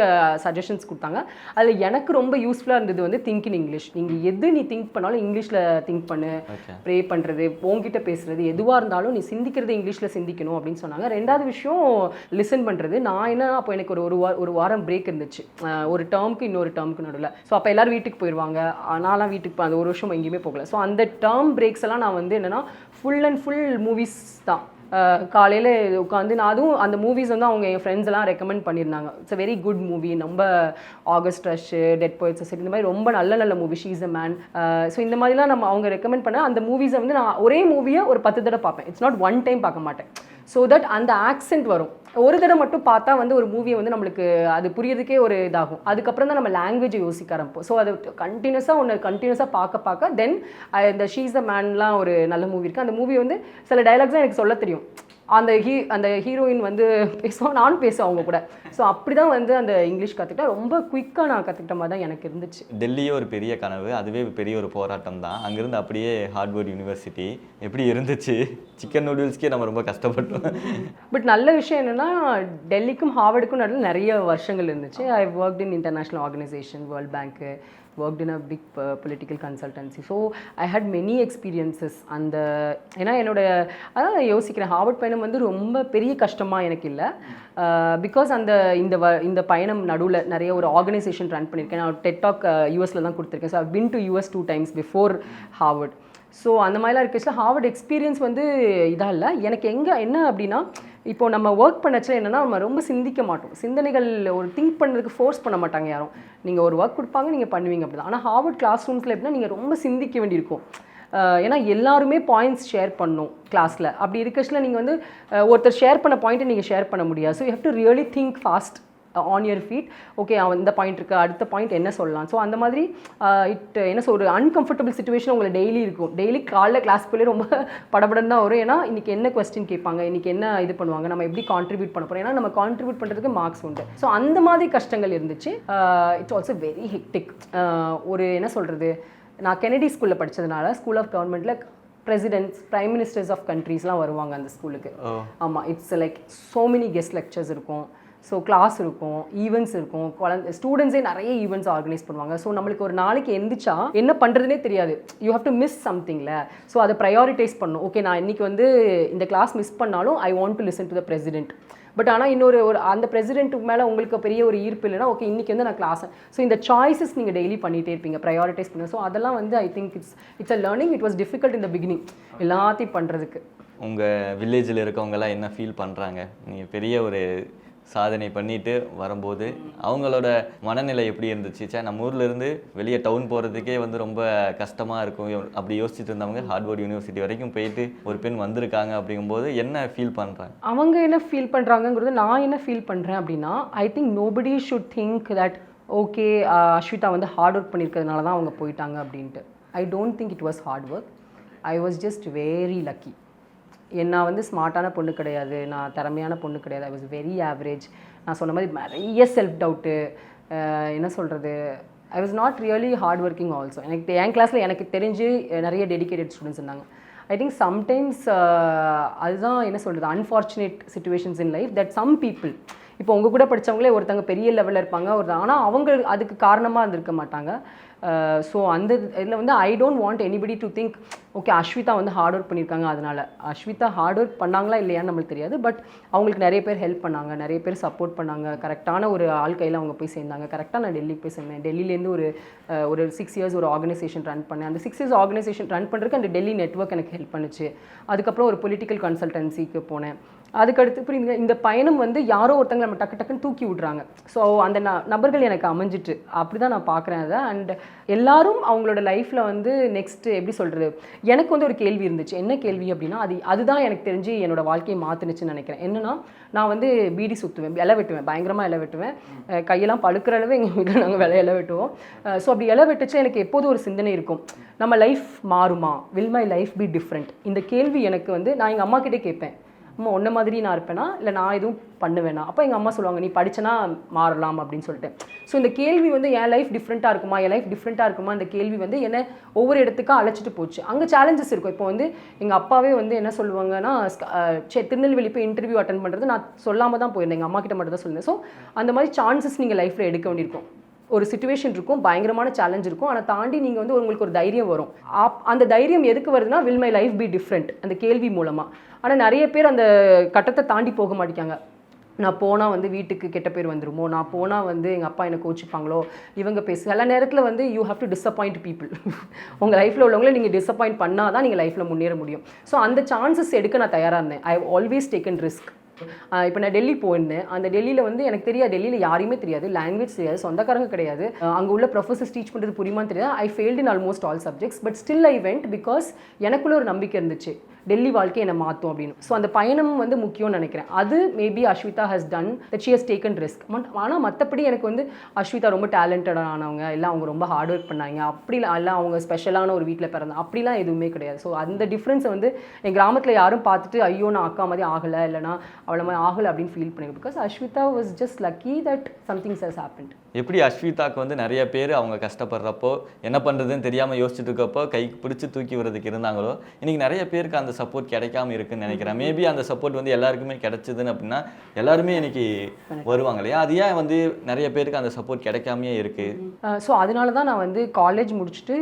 சஜஷன்ஸ் கொடுத்தாங்க. அதில் எனக்கு ரொம்ப யூஸ்ஃபுல்லாக இருந்தது வந்து திங்க் இன் இங்கிலீஷ். நீங்கள் எது நீ திங்க் பண்ணாலும் இங்கிலீஷில் திங்க் பண்ணு, ப்ரே பண்ணுறது, உங்ககிட்ட பேசுகிறது, எதுவாக இருந்தாலும் நீ சிந்திக்கிறது இங்கிலீஷில் சிந்திக்கணும் அப்படின்னு சொன்னாங்க. ரெண்டாவது விஷயம் லிசன் பண்ணுறது. நான் என்ன, அப்போ எனக்கு ஒரு வாரம் பிரேக் இருந்துச்சு, ஒரு டேர்முக்கு இன்னொரு டேர்முக்கு நடுவில். ஸோ அப்போ எல்லோரும் வீட்டுக்கு போயிடுவாங்க, நான்லாம் வீட்டுக்கு அந்த ஒரு வருஷம் எங்கேயுமே போகல. ஸோ அந்த டேர்ம் பிரேக்ஸ் எல்லாம் நான் வந்து என்னென்னா ஃபுல் அண்ட் ஃபுல் மூவிஸ் தான். காலையில் உட்காந்து நான் அதுவும் அந்த மூவிஸ் வந்து அவங்க என் ஃப்ரெண்ட்ஸ் எல்லாம் ரெக்கமெண்ட் பண்ணியிருந்தாங்க. It's a very good movie, நம்ம August Rush, Dead Poets Society, இந்த மாதிரி ரொம்ப நல்ல movie, she is a man. So இந்த மாதிரிலாம் அவங்க ரெக்கமெண்ட் பண்ண அந்த மூவிஸை வந்து நான் ஒரே மூவியை ஒரு 10 தடவை பார்ப்பேன். இட்ஸ் நாட் ஒன் டைம் பார்க்க மாட்டேன். ஸோ தட் அந்த ஆக்சென்ட் வரும். ஒரு தடவை மட்டும் பார்த்தா வந்து ஒரு மூவியை வந்து நம்மளுக்கு அது புரியறதுக்கே ஒரு இதாகும். அதுக்கப்புறம் தான் நம்ம லாங்குவேஜை யோசிக்க ஆரம்பிப்போம். ஸோ அது கண்டினியூஸாக பார்க்க தென் இந்த ஷீ இஸ் அ மேன்லாம் ஒரு நல்ல மூவி இருக்குது. அந்த மூவி வந்து சில டைலாக்ஸ்லாம் எனக்கு சொல்ல தெரியும். அந்த ஹீரோயின் வந்து பேசுவோம், நானும் பேசுவேன் அவங்க கூட. ஸோ அப்படி தான் வந்து அந்த இங்கிலீஷ் கற்றுக்கிட்டேன். ரொம்ப குயிக்காக நான் கற்றுக்கிட்ட மாதிரி தான் எனக்கு இருந்துச்சு. டெல்லியே ஒரு பெரிய கனவு, அதுவே பெரிய ஒரு போராட்டம் தான். அங்கேருந்து அப்படியே ஹார்வர்ட் யூனிவர்சிட்டி எப்படி இருந்துச்சு? சிக்கன் நூடுல்ஸ்க்கே நம்ம ரொம்ப கஷ்டப்பட்டோம். பட் நல்ல விஷயம் என்னென்னா, டெல்லிக்கும் ஹார்வர்டுக்கும் நடுவில் நிறைய வருஷங்கள் இருந்துச்சு. ஐ worked in international organisation, world bank, worked in a big political consultancy. So I had many experiences. ஏன்னா அதான் யோசிக்கிறேன், ஹார்வர்ட் பயணம் வந்து ரொம்ப பெரிய கஷ்டமாக எனக்கு இல்லை. பிகாஸ் இந்த பயணம் நடுவில் நிறைய ஒரு ஆர்கனைசேஷன் ரன் பண்ணியிருக்கேன். நான் டெட் டாக் யூஎஸில் தான் கொடுத்துருக்கேன். So I bin to US 2 times before Harvard. So அந்த மாதிரிலாம் இருக்குச்சுல ஹார்வர்ட் எக்ஸ்பீரியன்ஸ் வந்து இதாக இல்லை எனக்கு. என்ன அப்படின்னா, இப்போது நம்ம ஒர்க் பண்ணச்சில் என்னென்னா, நம்ம ரொம்ப சிந்திக்க மாட்டோம். சிந்தனைகள் ஒரு திங்க் பண்ணுறதுக்கு ஃபோர்ஸ் பண்ண மாட்டாங்க யாரும். நீங்கள் ஒரு ஒர்க் கொடுப்பாங்க, நீங்கள் பண்ணுவீங்க அப்படி தான். ஆனால் ஹார்வர்ட் கிளாஸ் ரூம்ஸில் எப்படின்னா, நீங்கள் ரொம்ப சிந்திக்க வேண்டியிருக்கும். ஏன்னா எல்லாருமே பாயிண்ட்ஸ் ஷேர் பண்ணணும் கிளாஸில். அப்படி இருக்கச்சில் நீங்கள் வந்து ஒருத்தர் ஷேர் பண்ண பாயிண்ட்டை நீங்கள் ஷேர் பண்ண முடியாது. So you have to really think fast on your feet. Okay, இந்த பாயிண்ட் இருக்குது, அடுத்த பாயிண்ட் என்ன சொல்லலாம். ஸோ அந்த மாதிரி ஒரு அன்கம்ஃபர்டபுள் சுச்சுவேஷன் உங்களுக்கு டெய்லி இருக்கும். டெய்லி காலைல கிளாஸ் போய் ரொம்ப படபடன்னு தான் வரும். ஏன்னா இன்றைக்கி என்ன கொஸ்டின் கேட்பாங்க, இன்றைக்கி என்ன இது பண்ணுவாங்க, நம்ம எப்படி கான்ட்ரிபியூட் பண்ண போகிறோம். ஏன்னா நம்ம கான்ட்ரிபியூட் பண்ணுறதுக்கு மார்க்ஸ் உண்டு. ஸோ அந்த மாதிரி கஷ்டங்கள் இருந்துச்சு. It's also very hectic. நான் கெனடி ஸ்கூலில் படித்ததுனால, ஸ்கூல் ஆஃப் கவர்மெண்ட்டில் பிரசிடென்ட்ஸ், பிரைம் மினிஸ்டர்ஸ் ஆஃப் கண்ட்ரீஸ்லாம் வருவாங்க அந்த ஸ்கூலுக்கு. ஆமாம், it's like so many guest lectures இருக்கும். ஸோ கிளாஸ் இருக்கும், ஈவெண்ட்ஸ் இருக்கும், ஸ்டூடெண்ட்ஸே நிறைய ஈவெண்ட்ஸ் ஆர்கனைஸ் பண்ணுவாங்க. ஸோ நம்மளுக்கு ஒரு நாளைக்கு எந்திரிச்சா என்ன பண்ணுறதுனே தெரியாது. யூ ஹேவ் டு மிஸ் சம்திங்ல. ஸோ அதை ப்ரையாரிட்டைஸ் பண்ணணும். ஓகே, நான் இன்றைக்கி வந்து இந்த கிளாஸ் மிஸ் பண்ணாலும் I want to listen to the president. But ஆனால் இன்னொரு அந்த பிரசிடென்ட்டுக்கு மேலே உங்களுக்கு பெரிய ஒரு ஈர்ப்பு இல்லைனா, ஓகே இன்றைக்கி வந்து நான் கிளாஸ். ஸோ இந்த சாய்ஸஸ் நீங்கள் டெய்லி பண்ணிகிட்டே இருப்பீங்க, ப்ரையாரிட்டைஸ் பண்ணுங்க. ஸோ அதெல்லாம் வந்து I think it's a learning. It was difficult in the beginning எல்லாத்தையும் பண்ணுறதுக்கு. உங்கள் வில்லேஜில் இருக்கவங்கெல்லாம் என்ன ஃபீல் பண்ணுறாங்க? நீங்கள் பெரிய ஒரு சாதனை பண்ணிட்டு வரும்போது அவங்களோட மனநிலை எப்படி இருந்துச்சு? நம்ம ஊர்ல இருந்து வெளியே டவுன் போகிறதுக்கே வந்து ரொம்ப கஷ்டமாக இருக்கும். அப்படி யோசிச்சுட்டு இருந்தவங்க ஹார்வர்ட் யூனிவர்சிட்டி வரைக்கும் போயிட்டு ஒரு பெண் வந்திருக்காங்க. அப்படிங்கும்போது என்ன ஃபீல் பண்ணுறாங்க? அவங்க என்ன ஃபீல் பண்ணுறாங்கங்கிறது நான் என்ன ஃபீல் பண்ணுறேன் அப்படின்னா, I think nobody should think that okay Ashwitha வந்து ஹார்ட் ஒர்க் பண்ணியிருக்கிறதுனால தான் அவங்க போயிட்டாங்க அப்படின்ட்டு. I don't think it was hard work. I was just very lucky. நான் வந்து ஸ்மார்ட்டான பொண்ணு கிடையாது, நான் திறமையான பொண்ணு கிடையாது. I was very average. நான் சொன்ன மாதிரி நிறைய self doubt, I was not really hard working also. என் கிளாஸில் எனக்கு தெரிஞ்சு நிறைய டெடிகேட்டட் ஸ்டூடெண்ட்ஸ் இருந்தாங்க. ஐ திங்க் சம்டைம்ஸ் அதுதான் unfortunate situations in life that some people இப்போ உங்கள் கூட படித்தவங்களே ஒருத்தவங்க பெரிய லெவலில் இருப்பாங்க ஆனால் அவங்க அதுக்கு காரணமாக இருந்திருக்க மாட்டாங்க. ஸோ அந்த இதில் வந்து I don't want anybody to think okay Ashwitha வந்து ஹார்ட் ஒர்க் பண்ணியிருக்காங்க, அதனால் அஸ்விதா ஹார்ட் ஒர்க் பண்ணாங்களா இல்லையான்னு நம்மளுக்கு தெரியாது. பட் அவங்களுக்கு நிறைய பேர் ஹெல்ப் பண்ணாங்க, நிறைய பேர் சப்போர்ட் பண்ணாங்க, கரெக்டான ஒரு ஆள் கையில் அவங்க போய் சேர்ந்தாங்க. கரெக்டாக நான் டெல்லிக்கு போய் சேர்ந்தேன். டெல்லியிலேருந்து ஒரு 6 இயர்ஸ் ஒரு ஆர்கனைசேஷன் ரன் பண்ணேன். அந்த 6 இயர்ஸ் ஆர்கனைசேஷன் ரன் பண்ணுறதுக்கு அந்த டெல்லி நெட்வொர்க் எனக்கு ஹெல்ப் பண்ணுச்சு. அதுக்கப்புறம் ஒரு பொலிட்டிக்கல் கன்சல்டன்சிக்கு போனேன். அதுக்கடுத்து புரியுதுங்க, இந்த பயணம் வந்து யாரோ ஒருத்தங்க நம்ம டக்குன்னு தூக்கி விட்றாங்க. ஸோ அந்த நபர்கள் எனக்கு அமைஞ்சிட்டு அப்படி தான் நான் பார்க்குறேன் அதை. அண்ட் எல்லாரும் அவங்களோட லைஃப்பில் வந்து நெக்ஸ்ட்டு எப்படி சொல்கிறது, எனக்கு வந்து ஒரு கேள்வி இருந்துச்சு. என்ன கேள்வி அப்படின்னா அதுதான் எனக்கு தெரிஞ்சு என்னோட வாழ்க்கையை மாற்றுனுச்சுன்னு நினைக்கிறேன். என்னன்னா, நான் வந்து பீடி சுற்றுவேன், இலை வெட்டுவேன், பயங்கரமாக இலை வெட்டுவேன், கையெல்லாம் பழுக்கிற அளவு எங்கள் வீட்டில் நாங்கள் இலை வெட்டுவோம். ஸோ அப்படி இலை வெட்டுச்சு எனக்கு எப்போதும் ஒரு சிந்தனை இருக்கும், நம்ம லைஃப் மாறுமா, will my life be different. இந்த கேள்வி எனக்கு வந்து நான் எங்கள் அம்மா கிட்டே கேட்பேன், அம்மா உன்ன மாதிரி நான் இருப்பேனா இல்லை நான் எதுவும் பண்ணுவேனா? அப்போ எங்கள் அம்மா சொல்லுவாங்க நீ படிச்சனா மாறலாம் அப்படின்னு சொல்லிட்டு. ஸோ இந்த கேள்வி வந்து என் லைஃப் டிஃப்ரெண்ட்டாக இருக்குமா, என் லைஃப் டிஃப்ரெண்ட்டாக இருக்குமா, இந்த கேள்வி வந்து என்னை ஒவ்வொரு இடத்துக்காக அழைச்சிட்டு போச்சு. அங்கே சேலஞ்சஸ் இருக்கும். இப்போ வந்து எங்கள் அப்பாவே வந்து என்ன சொல்லுவாங்கன்னா, திருநெல்வேலி போய் இன்டர்வியூ அட்டன் பண்ணுறது நான் சொல்லாமல் தான் போயிருந்தேன், எங்கள் அம்மா கிட்ட மட்டும் தான் சொல்லியிருந்தேன். ஸோ அந்த மாதிரி சான்சஸ் நீங்கள் லைஃப்பில் எடுக்க வேண்டியிருக்கும். ஒரு சிச்சுவேஷன் இருக்கும், பயங்கரமான சேலஞ்ச் இருக்கும், ஆனால் தாண்டி நீங்கள் வந்து உங்களுக்கு ஒரு தைரியம் வரும். அந்த தைரியம் எதுக்கு வருதுன்னா, will my life be different அந்த கேள்வி மூலமாக. ஆனால் நிறைய பேர் அந்த கட்டத்தை தாண்டி போக மாட்டேங்காங்க. நான் போனால் வந்து வீட்டுக்கு கெட்ட பேர் வந்துருமோ, நான் போனால் வந்து எங்கள் அப்பா என்னை கோச்சிப்பாங்களோ, இவங்க சில நேரத்தில் வந்து you have to disappoint people. உங்கள் லைஃப்பில் உள்ளவங்களே நீங்கள் டிஸப்பாயிண்ட் பண்ணால் தான் நீங்கள் லைஃப்பில் முன்னேற முடியும். ஸோ அந்த சான்சஸ் எடுக்க நான் தயாராக இருந்தேன். I have always taken risk. இப்போ நான் டெல்லி போயிருந்தேன். அந்த டெல்லியில் வந்து எனக்கு தெரியாது, டெல்லியில் யாரையுமே தெரியாது, லாங்குவேஜ் தெரியாது, சொந்தக்காரங்க கிடையாது, அங்கே உள்ள ப்ரொஃபஸர்ஸ் டீச் பண்ணுறது புரியுமான்னு தெரியாது. I failed in almost all subjects. But still I went because எனக்குள்ள ஒரு நம்பிக்கை இருந்துச்சு, டெல்லி வாழ்க்கை என்னை மாற்றும் அப்படின்னு. ஸோ அந்த பயணம் வந்து முக்கியம்னு நினைக்கிறேன். அது maybe Ashwitha has done that she has taken risk. ஆனால் மற்றபடி எனக்கு வந்து அஸ்விதா ரொம்ப டேலண்டடானவங்க, இல்லை அவங்க ரொம்ப ஹார்ட் ஒர்க் பண்ணாங்க, அப்படிலாம் இல்லை அவங்க ஸ்பெஷலான ஒரு வீட்டில் பிறந்தாங்க, அப்படிலாம் எதுவுமே கிடையாது. ஸோ அந்த டிஃப்ரென்ஸை வந்து என் கிராமத்தில் யாரும் பார்த்துட்டு ஐயோ நான் அக்கா மாதிரி ஆகலை, இல்லைனா அவ்வளோ மாதிரி ஆகலை அப்படின்னு ஃபீல் பண்ணிருக்கேன். Because Ashvitha was just lucky that somethings has happened. எப்படி அஸ்விதாக்கு வந்து நிறைய பேர் அவங்க கஷ்டப்படுறப்போ என்ன பண்ணுறதுன்னு தெரியாமல் யோசிச்சுட்டு இருக்கப்போ கை பிடிச்சி தூக்கி விடுறதுக்கு இருந்தாங்களோ, இன்றைக்கி நிறைய பேருக்கு அந்த சப்போர்ட் கிடைக்காம இருக்குன்னு நினைக்கிறேன். மேபி அந்த சப்போர்ட் வந்து எல்லாருக்குமே கிடைச்சதுன்னு அப்படின்னா எல்லாருமே இன்னைக்கு வருவாங்க இல்லையா? அது ஏன் வந்து நிறைய பேருக்கு அந்த சப்போர்ட் கிடைக்காமையே இருக்குது? ஸோ அதனால தான் நான் வந்து காலேஜ் முடிச்சுட்டு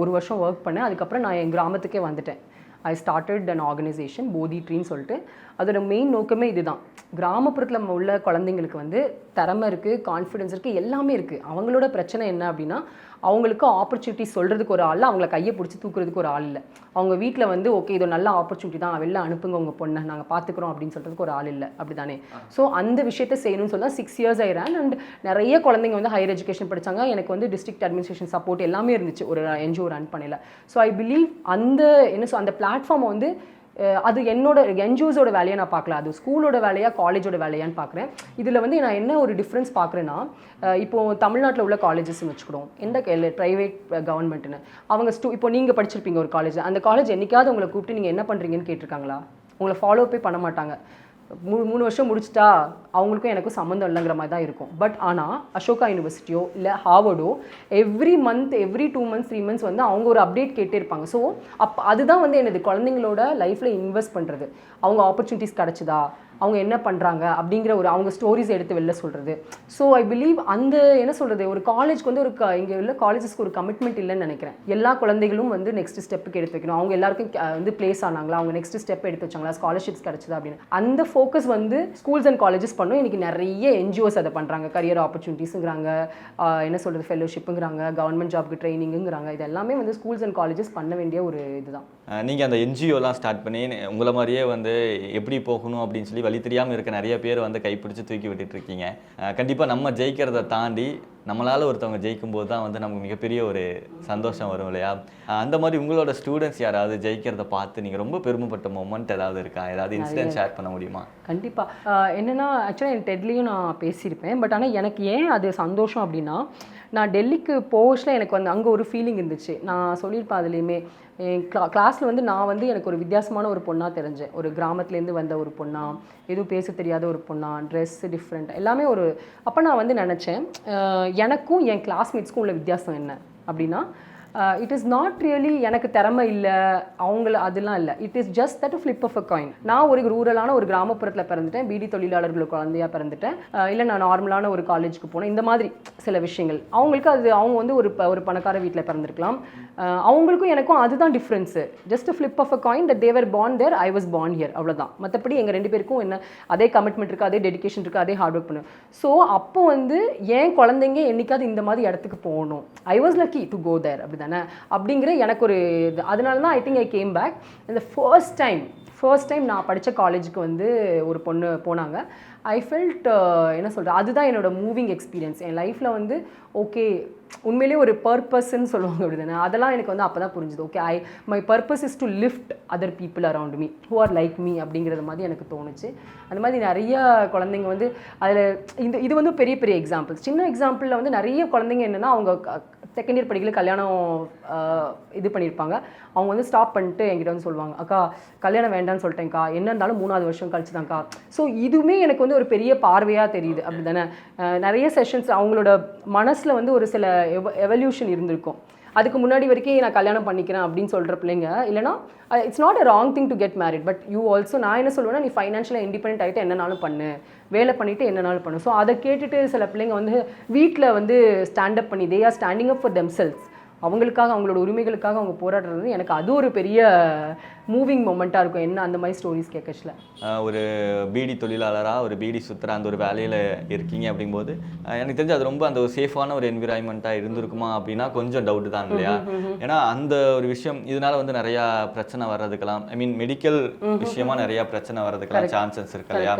1 வருஷம் ஒர்க் பண்ணேன். அதுக்கப்புறம் நான் என் கிராமத்துக்கே வந்துட்டேன். ஐ ஸ்டார்டட் அன் ஆர்கனைசேஷன் போதி ட்ரீன்னு சொல்லிட்டு. அதோட மெயின் நோக்கமே இதுதான். கிராமப்புறத்தில் உள்ள குழந்தைங்களுக்கு வந்து திறமை இருக்குது, கான்ஃபிடென்ஸ் இருக்குது, எல்லாமே இருக்குது. அவங்களோட பிரச்சனை என்ன அப்படின்னா, அவங்களுக்கு ஆப்பர்ச்சுனிட்டி சொல்கிறதுக்கு ஒரு ஆள், அவங்கள கையை பிடிச்சி தூக்குறதுக்கு ஒரு ஆள் இல்லை. அவங்க வீட்டில் வந்து ஓகே இது நல்ல ஆப்பர்ச்சுனிட்டி தான், வெளில அனுப்புங்க உங்கள் பொண்ணை, நாங்கள் பார்த்துக்குறோம் அப்படின்னு சொல்கிறதுக்கு ஒரு ஆள் இல்லை. அப்படி தானே? ஸோ அந்த விஷயத்தை செய்யணும்னு சொல்லி தான் 6 இயர்ஸ் ஆயிரேன். அண்ட் நிறைய குழந்தைங்க வந்து ஹையர் எஜுகேஷன் படித்தாங்க. எனக்கு வந்து டிஸ்ட்ரிக்ட் அட்மினிஸ்ட்ரேஷன் சப்போர்ட் எல்லாமே இருந்துச்சு ஒரு என்ஜிஓ ரன் பண்ணல. ஸோ ஐ பிலீவ் அந்த பிளாட்ஃபார்மை வந்து அது என்னோட என்ஜிஓஸோட வேலையை நான் பார்க்கல, அது ஸ்கூலோட வேலையா காலேஜோட வேலையான்னு பார்க்குறேன். இதில் வந்து நான் என்ன ஒரு டிஃப்ரென்ஸ் பார்க்குறேன்னா, இப்போது தமிழ்நாட்டில் உள்ள காலேஜஸ்ன்னு வச்சுக்கிடுவோம், எந்த ப்ரைவேட் கவர்மெண்ட்டுன்னு அவங்க இப்போ நீங்கள் படிச்சிருப்பீங்க ஒரு காலேஜ், அந்த காலேஜ் என்றைக்காவது உங்களை கூப்பிட்டு நீங்கள் என்ன பண்ணுறீங்கன்னு கேட்டிருக்காங்களா? உங்களை ஃபாலோ அப் பண்ண மாட்டாங்க. 3 வருஷம் முடிச்சிட்டா அவங்களுக்கும் எனக்கும் சம்மந்தம் இல்லைங்கிற மாதிரி தான் இருக்கும். பட் ஆனால் அசோகா யூனிவர்சிட்டியோ இல்லை ஹார்வர்டோ every month every 2 months 3 months வந்து அவங்க ஒரு அப்டேட் கேட்டே இருப்பாங்க. ஸோ அதுதான் வந்து எனது குழந்தைங்களோட லைஃப்பில் இன்வெஸ்ட் பண்ணுறது. அவங்க ஆப்பர்ச்சுனிட்டிஸ் கிடச்சிதா, அவங்க என்ன பண்ணுறாங்க அப்படிங்கிற ஒரு அவங்க ஸ்டோரிஸ் எடுத்து வெளில சொல்கிறது. ஸோ ஐ பிலீவ் அந்த என்ன சொல்கிறது, ஒரு காலேஜ்க்கு வந்து இங்கே உள்ள காலேஜஸ்க்கு ஒரு கமிட்மெண்ட் இல்லைன்னு நினைக்கிறேன். எல்லா குழந்தைகளும் வந்து நெக்ஸ்ட் ஸ்டெப்புக்கு எடுத்து வைக்கணும். அவங்க எல்லாருக்கும் வந்து பிளேஸ் ஆனாங்களா, அவங்க நெக்ஸ்ட் ஸ்டெப் எடுத்து வச்சாங்களா, ஸ்காலர்ஷிப்ஸ் கிடச்சிதா அப்படின்னு அந்த ஃபோக்கஸ் வந்து ஸ்கூல்ஸ் அண்ட் காலேஜஸ் பண்ணும். இன்றைக்கி நிறைய என்ஜிஓஸ் அதை பண்ணுறாங்க. கரியர் ஆப்பர்ச்சுனிட்டிஸுங்கிறாங்க, என்ன சொல்கிறது, ஃபெலோஷிப்புங்கிறாங்க, கவர்மெண்ட் ஜாப்க்கு ட்ரைனிங்குங்கிறாங்க. இது எல்லாமே வந்து ஸ்கூல்ஸ் அண்ட் காலேஜஸ் பண்ண வேண்டிய ஒரு இதுதான். நீங்கள் அந்த என்ஜிஓலாம் ஸ்டார்ட் பண்ணி உங்களை மாதிரியே வந்து எப்படி போகணும் அப்படின்னு சொல்லி வழி தெரியாமல் இருக்க நிறைய பேர் வந்து கைப்பிடிச்சு தூக்கி விட்டுட்டு இருக்கீங்க. கண்டிப்பாக நம்ம ஜெயிக்கிறத தாண்டி நம்மளால் ஒருத்தவங்க ஜெயிக்கும் போது தான் வந்து நமக்கு மிகப்பெரிய ஒரு சந்தோஷம் வரும் இல்லையா? அந்த மாதிரி உங்களோட ஸ்டூடெண்ட்ஸ் யாராவது ஜெயிக்கிறத பார்த்து நீங்கள் ரொம்ப பெருமைப்பட்ட மொமெண்ட் ஏதாவது இருக்கா? ஏதாவது இன்சிடென்ட் ஷேர் பண்ண முடியுமா? கண்டிப்பாக. என்னென்னா ஆக்சுவலாக என் டெட்லேயும் நான் பேசியிருப்பேன். பட் ஆனால் எனக்கு ஏன் அது சந்தோஷம் அப்படின்னா, நான் டெல்லிக்கு போகல எனக்கு வந்து அங்கே ஒரு ஃபீலிங் இருந்துச்சு. நான் சொல்லியிருப்பேன் அதுலேயுமே, என் கிளாஸில் வந்து நான் வந்து எனக்கு ஒரு வித்தியாசமான ஒரு பொண்ணாக தெரிஞ்சேன். ஒரு கிராமத்துலேருந்து வந்த ஒரு பொண்ணா, எதுவும் பேச தெரியாத ஒரு பொண்ணா, ட்ரெஸ்ஸு டிஃப்ரெண்ட் எல்லாமே ஒரு. அப்போ நான் வந்து நினச்சேன் எனக்கும் என் கிளாஸ்மேட்ஸ்க்கும் உள்ள வித்தியாசம் என்ன அப்படின்னா, இட் இஸ் நாட் ரியலி எனக்கு திறமை இல்லை அதெல்லாம் இல்லை. It is just that flip of a coin. நான் ஒரு ரூரலான ஒரு கிராமப்புறத்தில் பிறந்துட்டேன், பீடி தொழிலாளர்கள் குழந்தையாக பிறந்துட்டேன், இல்லை நான் நார்மலான ஒரு காலேஜுக்கு போனேன், இந்த மாதிரி சில விஷயங்கள். அவங்களுக்கு அது அவங்க வந்து ஒரு பணக்கார வீட்டில் பிறந்திருக்கலாம், அவங்களுக்கும் எனக்கும் அதுதான் difference. Just flip of a coin that they were born there, I was born here, அவ்வளோதான். மற்றபடி எங்கள் 2 பேருக்கும் என்ன அதே கமிட்மெண்ட் இருக்குது, அதே டெடிகேஷன் இருக்குது, அதே ஹார்ட் ஒர்க் பண்ணுவேன். ஸோ அப்போ வந்து ஏன் குழந்தைங்க என்னைக்காவது இந்த மாதிரி இடத்துக்கு போகணும், I was lucky to go there, அப்படி தானே அப்படிங்கிற எனக்கு ஒரு இது. அதனால தான் I think I came back. இந்த ஃபர்ஸ்ட் டைம் நான் படித்த காலேஜுக்கு வந்து ஒரு பொண்ணு போனாங்க. ஐ ஃபெல்ட் என்ன சொல்கிறேன், அதுதான் என்னோட மூவிங் எக்ஸ்பீரியன்ஸ் என் லைஃப்பில் வந்து. ஓகே, உண்மையிலேயே ஒரு பர்பஸ்ன்னு சொல்லுவாங்க, அப்படி தானே. அதெல்லாம் எனக்கு வந்து அப்போ தான் புரிஞ்சுது. Okay, my purpose is to lift other people around me who are like me அப்படிங்கிறது மாதிரி எனக்கு தோணுச்சு. அந்த மாதிரி நிறைய குழந்தைங்க வந்து அதில் இது வந்து பெரிய பெரிய எக்ஸாம்பிள்ஸ். சின்ன எக்ஸாம்பிளில் வந்து நிறைய குழந்தைங்க என்னென்னா, அவங்க செகண்ட் இயர் படிக்கல கல்யாணம் இது பண்ணியிருப்பாங்க. அவங்க வந்து ஸ்டாப் பண்ணிட்டு என்கிட்ட வந்து சொல்லுவாங்க, அக்கா கல்யாணம் வேண்டான்னு சொல்லிட்டேன்க்கா, என்ன இருந்தாலும் 3வது வருஷம் கழிச்சு தான்க்கா. ஸோ இதுவுமே எனக்கு வந்து ஒரு பெரிய பார்வையாக தெரியுது, அப்படி தானே. நிறைய செஷன்ஸ் அவங்களோட மனசில் வந்து ஒரு சில எவல்யூஷன் இருந்திருக்கும். அதுக்கு முன்னாடி வரைக்கும் நான் கல்யாணம் பண்ணிக்கிறேன் அப்படின்னு சொல்கிற பிள்ளைங்க, இல்லைனா it's not a wrong thing to get married, but you also, நான் என்ன சொல்லுவேன்னா, நீ ஃபைனான்ஷியலாக இண்டிபெண்டன்ட் ஆகிட்டு என்னனாலும் பண்ணு, வேலை பண்ணிவிட்டு என்னனாலும் பண்ணு. ஸோ அதை கேட்டுட்டு சில பிள்ளைங்க வந்து வீட்டில் வந்து ஸ்டாண்டப் பண்ணி they are standing up for themselves, அவங்களுக்காக அவங்களோட உரிமைகளுக்காக அவங்க போராடுறது எனக்கு அது ஒரு பெரிய மூவிங் மொமெண்ட்டாக இருக்கும். என்ன அந்த மாதிரி ஸ்டோரிஸ் கேட்கச்சில். ஒரு பீடி தொழிலாளராக ஒரு பீடி சுற்றுற அந்த ஒரு வேலையில் இருக்கீங்க அப்படிங்கும்போது எனக்கு தெரிஞ்சு அது ரொம்ப அந்த ஒரு சேஃபான ஒரு என்விரான்மெண்ட்டாக இருந்திருக்குமா அப்படின்னா கொஞ்சம் டவுட்டு தான் இல்லையா? ஏன்னா அந்த ஒரு விஷயம் இதனால வந்து நிறையா பிரச்சனை வர்றதுக்கெல்லாம், ஐ மீன் மெடிக்கல் விஷயமா நிறையா பிரச்சனை வர்றதுக்கெல்லாம் சான்சஸ் இருக்கு இல்லையா?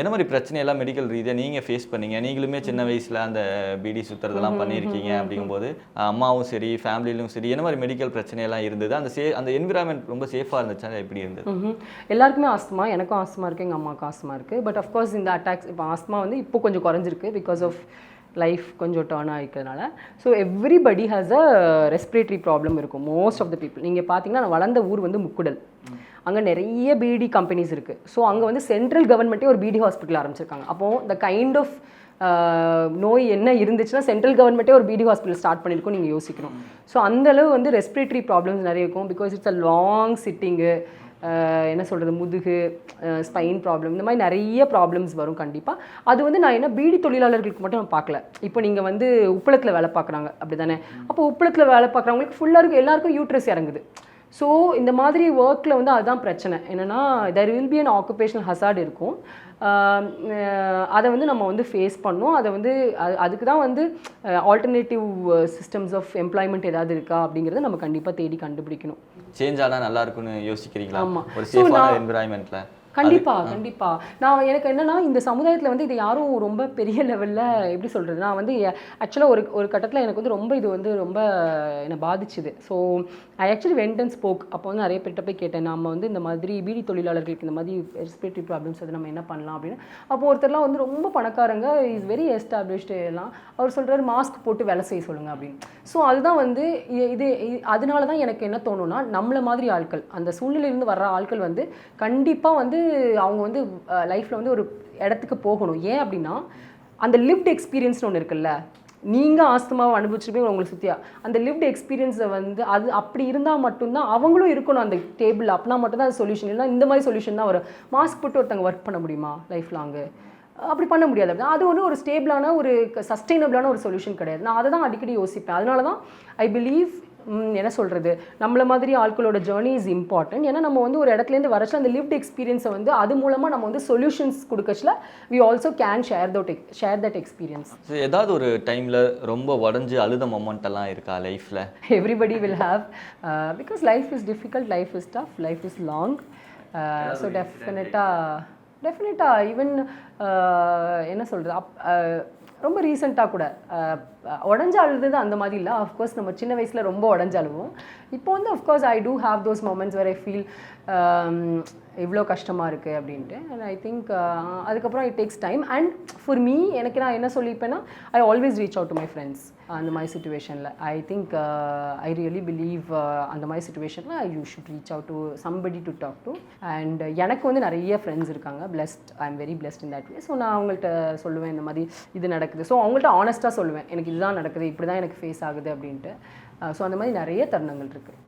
என்ன மாதிரி பிரச்சனையெல்லாம் மெடிக்கல் ரீதியாக நீங்கள் ஃபேஸ் பண்ணீங்க? நீங்களுமே சின்ன வயசில் அந்த பீடி சுற்றுறதெல்லாம் பண்ணியிருக்கீங்க அப்படிங்கும்போது அம்மாவும் சரி ஃபேமிலியிலும் சரி என்ன மாதிரி மெடிக்கல் பிரச்சனையெல்லாம் இருந்தது? அந்த என்விரான்மெண்ட் ரொம்ப சேஃபாக இருந்துச்சா, எப்படி இருந்தது? எல்லாருக்குமே ஆஸ்துமா, எனக்கும் ஆஸ்துமா இருக்குது, எங்கள் அம்மாவுக்கும் ஆஸ்துமா இருக்குது. பட் அஃப்கோர்ஸ் இந்த அட்டாக்ஸ் இப்போ ஆஸ்துமா வந்து இப்போ கொஞ்சம் குறைஞ்சிருக்கு பிகாஸ் ஆஃப் லைஃப் கொஞ்சம் டர்ன் ஆகிக்கிறதுனால. So everybody has a respiratory problem இருக்கும், மோஸ்ட் ஆஃப் த பீப்புள். நீங்கள் பார்த்தீங்கன்னா நான் வளர்ந்த ஊர் வந்து முக்குடல், அங்கே நிறைய பிடி கம்பெனிஸ் இருக்குது. ஸோ அங்கே வந்து சென்ட்ரல் கவர்மெண்ட்டே ஒரு பிடி ஹாஸ்பிட்டல் ஆரம்பிச்சிருக்காங்க. அப்போது இந்த கைண்ட் ஆஃப் நோய் என்ன இருந்துச்சுன்னா சென்ட்ரல் கவர்மெண்ட்டே ஒரு பிடி ஹாஸ்பிட்டல் ஸ்டார்ட் பண்ணியிருக்கோம், நீங்கள் யோசிக்கணும். ஸோ அந்தளவு வந்து ரெஸ்பிரேட்டரி ப்ராப்ளம்ஸ் நிறைய இருக்கும் because it's a long sitting, என்ன சொல்கிறது, முதுகு, ஸ்பைன் ப்ராப்ளம், இந்த மாதிரி நிறைய ப்ராப்ளம்ஸ் வரும் கண்டிப்பாக. அது வந்து நான் என்ன பீடி தொழிலாளர்களுக்கு மட்டும் நான் பார்க்கல. இப்போ நீங்கள் வந்து உப்பளத்தில் வேலை பார்க்குறாங்க, அப்படி தானே. அப்போ உப்பளத்தில் வேலை பார்க்குறவங்களுக்கு ஃபுல்லாக இருக்கும், எல்லாருக்கும் யூட்ரஸ் இறங்குது. ஸோ இந்த மாதிரி ஒர்க்கில் வந்து அதுதான் பிரச்சனை என்னென்னா, there will be an occupational hazard இருக்கும். அதை வந்து நம்ம வந்து ஃபேஸ் பண்ணோம். அதை வந்து அதுக்கு தான் வந்து ஆல்டர்னேட்டிவ் சிஸ்டம்ஸ் ஆஃப் எம்ப்ளாய்மெண்ட் ஏதாவது இருக்கா அப்படிங்கிறத நம்ம கண்டிப்பாக தேடி கண்டுபிடிக்கணும். சேஞ்ச் ஆனால் நல்லா இருக்குன்னு யோசிக்கிறீங்களா? ஆமாம், ஒரு சேஃபான என்விரான்மெண்ட்டில். கண்டிப்பாக நான் எனக்கு என்னென்னா, இந்த சமுதாயத்தில் வந்து இது யாரும் ரொம்ப பெரிய லெவலில் எப்படி சொல்கிறது, நான் வந்து ஆக்சுவலாக ஒரு கட்டத்தில் எனக்கு வந்து ரொம்ப இது வந்து ரொம்ப என்னை பாதிச்சுது. So I actually went and spoke. அப்போ வந்து நிறைய பேர்கிட்ட போய் கேட்டேன், நம்ம வந்து இந்த மாதிரி பீடி தொழிலாளர்களுக்கு இந்த மாதிரி ரெஸ்பிரேட்டரி ப்ராப்ளம்ஸ் அது நம்ம என்ன பண்ணலாம் அப்படின்னு. அப்போ ஒருத்தர்லாம் வந்து ரொம்ப பணக்காரங்க, இஸ் வெரி எஸ்டாப்ளிஷ்டு எல்லாம், அவர் சொல்கிறார் மாஸ்க் போட்டு வேலை செய்ய சொல்லுங்கள் அப்படின்னு. ஸோ அதுதான் வந்து அதனால தான் எனக்கு என்ன தோணுன்னா, நம்மளை மாதிரி ஆட்கள், அந்த சூழ்நிலையிலேருந்து வர்ற ஆட்கள் வந்து கண்டிப்பாக வந்து அவங்க வந்து லைஃப்பில் வந்து ஒரு இடத்துக்கு போகணும். ஏன் அப்படின்னா, அந்த லிவ்ட் எக்ஸ்பீரியன்ஸ்னு ஒன்று இருக்குல்ல, நீங்கள் ஆஸ்துமாவை அனுபவிச்சிருப்பீங்க உங்களுக்கு சுற்றியா, அந்த லிவ்ட் எக்ஸ்பீரியன்ஸை வந்து அது அப்படி இருந்தால் மட்டும்தான் அவங்களும் இருக்கணும் அந்த டேபிள். அப்படின்னா மட்டும்தான் அது சொல்யூஷன். இல்லைனா இந்த மாதிரி சொல்யூஷன் தான் வரும். மாஸ்க் போட்டு ஒருத்தங்க ஒர்க் பண்ண முடியுமா லைஃப் லாங்கு? அப்படி பண்ண முடியாது. அப்படின்னா அது வந்து ஒரு ஸ்டேபிளான ஒரு சஸ்டெயினபிளான ஒரு சொல்யூஷன் கிடையாது. நான் அதை தான் அடிக்கடி யோசிப்பேன். அதனால தான் ஐ பிலீவ், என்ன சொல்கிறது, நம்மள மாதிரி ஆட்களோட ஜேர்னி இஸ் இம்பார்ட்டன்ட். ஏன்னா நம்ம வந்து ஒரு இடத்துலேருந்து வரச்சில் அந்த லிவ்ட் எக்ஸ்பீரியன்ஸை வந்து அது மூலமாக நம்ம வந்து சொல்யூஷன்ஸ் கொடுக்கச்சில் we also can share that experience. ஏதாவது ஒரு டைமில் ரொம்ப உடஞ்சி அழுத மொமெண்ட் எல்லாம் இருக்கா லைஃப்பில்? Everybody will have, because life is difficult, life is tough, life is long. So டெஃபினட்டாக ஈவன் என்ன சொல்கிறது, ரொம்ப ரீசெண்டாக கூட உடஞ்ச அழுது அந்த மாதிரி இல்லை. அஃப்கோர்ஸ் நம்ம சின்ன வயசில் ரொம்ப உடஞ்ச அழுவோம். இப்போ வந்து of course I do have those moments where I feel இவ்வளோ கஷ்டமாக இருக்குது அப்படின்ட்டு. அண்ட் ஐ திங்க் அதுக்கப்புறம் it takes time. And for me, எனக்கு நான் என்ன சொல்லிப்பேன்னா, I always reach out to my friends. அந்த மாதிரி சுச்சுவேஷனில் I think I really believe அந்த மாதிரி சுச்சுவேஷனில் you should reach out to somebody to talk to. And எனக்கு வந்து நிறைய ஃப்ரெண்ட்ஸ் இருக்காங்க, blessed, I am very blessed in that way. So நான் அவங்கள்ட்ட சொல்லுவேன் இந்த மாதிரி இது நடக்குது. ஸோ அவங்கள்ட்ட ஆனஸ்ட்டாக சொல்லுவேன், எனக்கு இதுதான் நடக்குது, இப்படி தான் எனக்கு ஃபேஸ் ஆகுது அப்படின்ட்டு. ஸோ அந்த மாதிரி நிறைய தருணங்கள் இருக்குது.